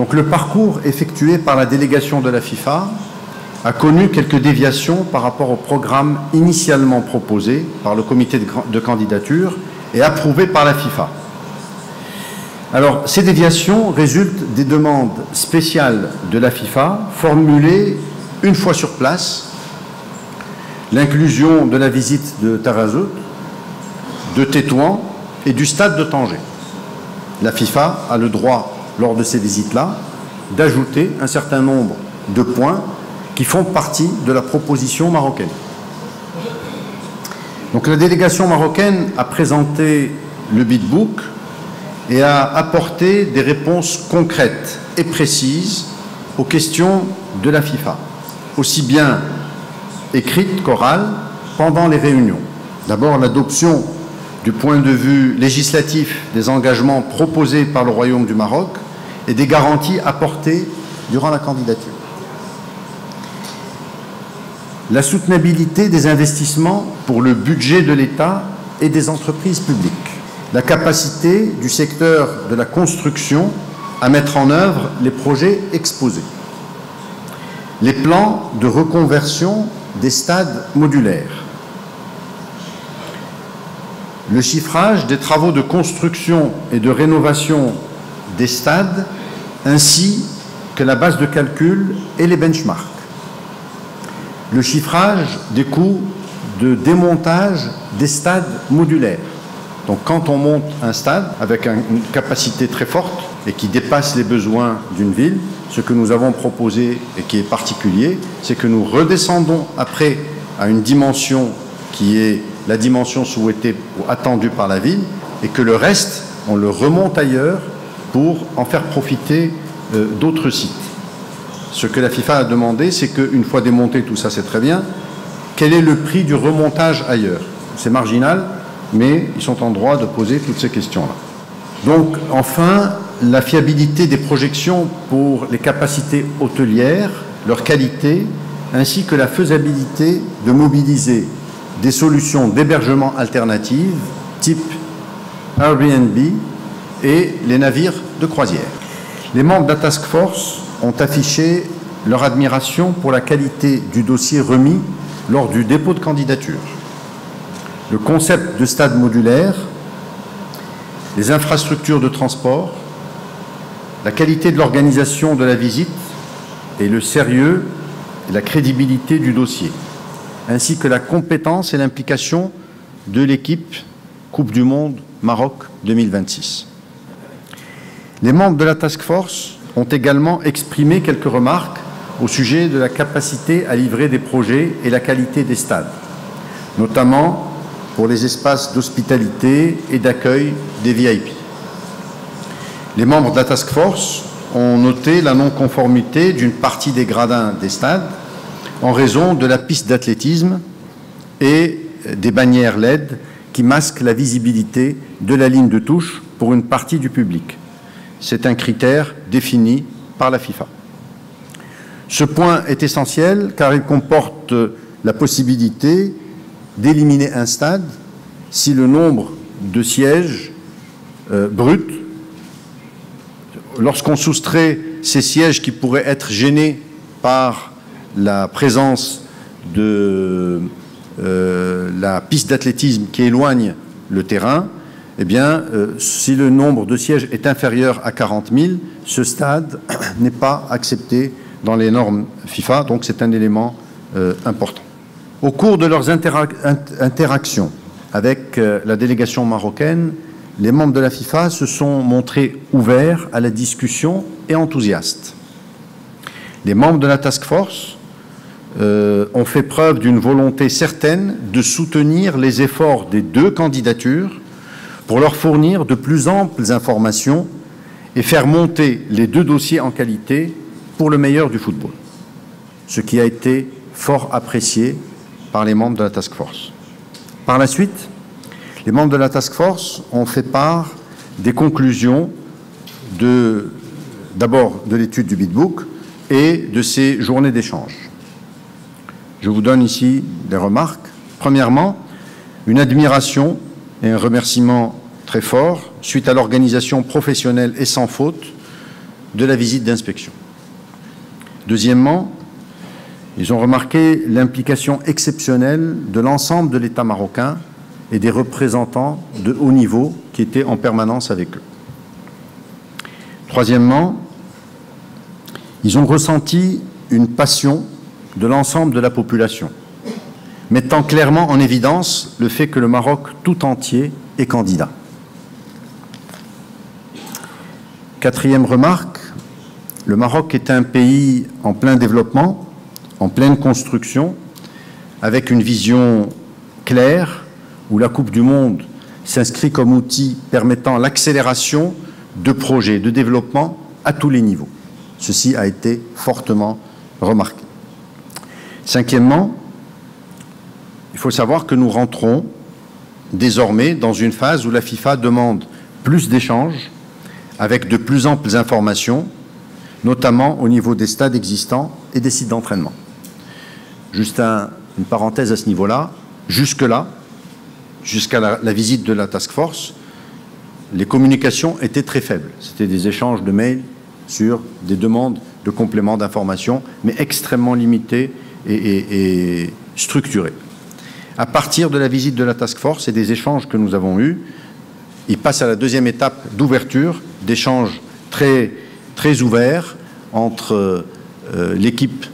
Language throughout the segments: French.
Donc le parcours effectué par la délégation de la FIFA a connu quelques déviations par rapport au programme initialement proposé par le comité de candidature et approuvé par la FIFA. Alors, ces déviations résultent des demandes spéciales de la FIFA formulées une fois sur place, l'inclusion de la visite de Tarazout, de Tétouan et du stade de Tanger. La FIFA a le droit, lors de ces visites-là, d'ajouter un certain nombre de points qui font partie de la proposition marocaine. Donc la délégation marocaine a présenté le bidbook et a apporté des réponses concrètes et précises aux questions de la FIFA, aussi bien écrites qu'orales, pendant les réunions. D'abord, l'adoption du point de vue législatif des engagements proposés par le Royaume du Maroc et des garanties apportées durant la candidature. La soutenabilité des investissements pour le budget de l'État et des entreprises publiques. La capacité du secteur de la construction à mettre en œuvre les projets exposés. Les plans de reconversion des stades modulaires. Le chiffrage des travaux de construction et de rénovation des stades, ainsi que la base de calcul et les benchmarks. Le chiffrage des coûts de démontage des stades modulaires. Donc quand on monte un stade avec une capacité très forte et qui dépasse les besoins d'une ville, ce que nous avons proposé et qui est particulier, c'est que nous redescendons après à une dimension qui est la dimension souhaitée ou attendue par la ville et que le reste, on le remonte ailleurs pour en faire profiter d'autres sites. Ce que la FIFA a demandé, c'est qu'une fois démonté, tout ça c'est très bien, quel est le prix du remontage ailleurs? C'est marginal, mais ils sont en droit de poser toutes ces questions-là. Donc, enfin, la fiabilité des projections pour les capacités hôtelières, leur qualité, ainsi que la faisabilité de mobiliser des solutions d'hébergement alternatives, type Airbnb et les navires de croisière. Les membres de la Task Force ont affiché leur admiration pour la qualité du dossier remis lors du dépôt de candidature. Le concept de stade modulaire, les infrastructures de transport, la qualité de l'organisation de la visite et le sérieux et la crédibilité du dossier, ainsi que la compétence et l'implication de l'équipe Coupe du Monde Maroc 2026. Les membres de la Task Force ont également exprimé quelques remarques au sujet de la capacité à livrer des projets et la qualité des stades, notamment pour les espaces d'hospitalité et d'accueil des VIP. Les membres de la Task Force ont noté la non-conformité d'une partie des gradins des stades en raison de la piste d'athlétisme et des bannières LED qui masquent la visibilité de la ligne de touche pour une partie du public. C'est un critère défini par la FIFA. Ce point est essentiel car il comporte la possibilité d'éliminer un stade si le nombre de sièges bruts, lorsqu'on soustrait ces sièges qui pourraient être gênés par la présence de la piste d'athlétisme qui éloigne le terrain, eh bien, si le nombre de sièges est inférieur à 40 000, ce stade n'est pas accepté dans les normes FIFA, donc c'est un élément important. Au cours de leurs interactions avec la délégation marocaine, les membres de la FIFA se sont montrés ouverts à la discussion et enthousiastes. Les membres de la Task Force ont fait preuve d'une volonté certaine de soutenir les efforts des deux candidatures pour leur fournir de plus amples informations et faire monter les deux dossiers en qualité pour le meilleur du football, ce qui a été fort apprécié par les membres de la Task Force. Par la suite, les membres de la Task Force ont fait part des conclusions d'abord de l'étude du bidbook et de ces journées d'échange. Je vous donne ici des remarques. Premièrement, une admiration et un remerciement très fort suite à l'organisation professionnelle et sans faute de la visite d'inspection. Deuxièmement, ils ont remarqué l'implication exceptionnelle de l'ensemble de l'État marocain et des représentants de haut niveau qui étaient en permanence avec eux. Troisièmement, ils ont ressenti une passion de l'ensemble de la population, mettant clairement en évidence le fait que le Maroc tout entier est candidat. Quatrième remarque, le Maroc est un pays en plein développement, en pleine construction, avec une vision claire où la Coupe du Monde s'inscrit comme outil permettant l'accélération de projets de développement à tous les niveaux. Ceci a été fortement remarqué. Cinquièmement, il faut savoir que nous rentrons désormais dans une phase où la FIFA demande plus d'échanges avec de plus amples informations, notamment au niveau des stades existants et des sites d'entraînement. Juste une parenthèse à ce niveau-là, jusqu'à la visite de la task force, les communications étaient très faibles. C'était des échanges de mails sur des demandes de compléments d'informations, mais extrêmement limités et structurés. À partir de la visite de la task force et des échanges que nous avons eus, il passe à la deuxième étape d'ouverture, d'échanges très, très ouverts entre l'équipe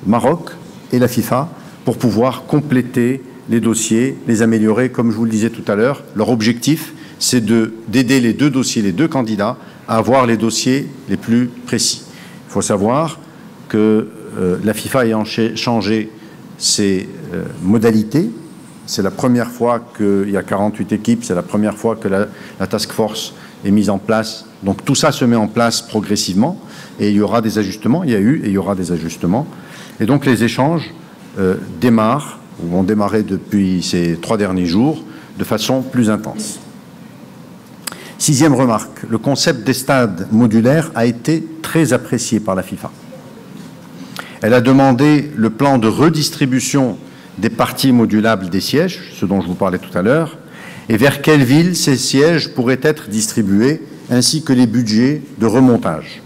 Maroc et la FIFA pour pouvoir compléter les dossiers, les améliorer. Comme je vous le disais tout à l'heure, leur objectif, c'est d'aider les deux dossiers, les deux candidats, à avoir les dossiers les plus précis. Il faut savoir que la FIFA ayant changé ses modalités, c'est la première fois qu'il y a 48 équipes, c'est la première fois que la task force est mise en place. Donc tout ça se met en place progressivement et il y aura des ajustements, il y a eu et il y aura des ajustements. Et donc les échanges démarrent, ou ont démarré depuis ces 3 derniers jours, de façon plus intense. Sixième remarque, le concept des stades modulaires a été très apprécié par la FIFA. Elle a demandé le plan de redistribution des parties modulables des sièges, ce dont je vous parlais tout à l'heure, et vers quelle ville ces sièges pourraient être distribués, ainsi que les budgets de remontage.